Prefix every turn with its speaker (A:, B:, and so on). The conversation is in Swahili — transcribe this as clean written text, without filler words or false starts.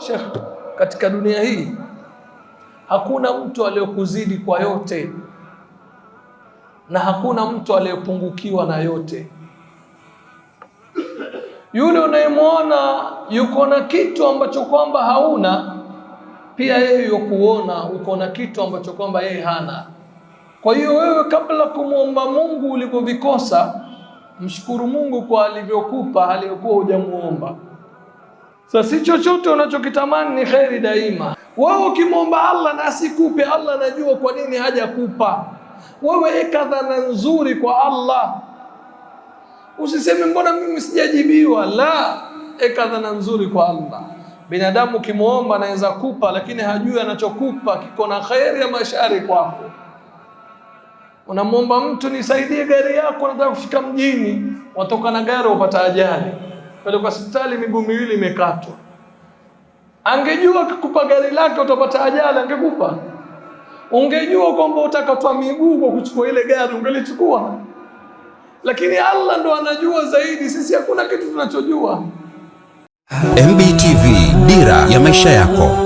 A: Sheikh, katika dunia hii hakuna mtu aliyokuzidi kwa yote na hakuna mtu aliyepungukiwa na yote. Yule unayemwona yuko na kitu ambacho kwamba hauna, pia yeye yukuona uko na kitu ambacho kwamba yeye hana. Kwa hiyo wewe, kabla kumuomba Mungu ulipovikosa, mshukuru Mungu kwa alivyokupa aliyokuwa hujamuomba. Sasa si chochote unachokitamani ni kheri daima. Wewe ukimwomba Allah na asikupe, Allah anajua kwa nini hajakupa. Wewe eka dhana nzuri kwa Allah, usiseme mbona mimi sijajibiwa. La, eka dhana nzuri kwa Allah. Binadamu ukimwomba anaweza kupa, lakini hajui anachokupa kiko na kheri ya mashari kwako. Unamwomba mtu, nisaidie gari yako, nataka kufika mjini, watoka na gari upata ajali, pale kwa hospitali miguu miwili imekatwa. Angejua kukupa gari lake utapata ajali, angekupa? Ungejua kwamba utakatwa miguu kwa kuchukua ile gari, ungelichukua? Lakini Allah ndo anajua zaidi, sisi hakuna kitu tunachojua.
B: MBTV, dira ya maisha yako.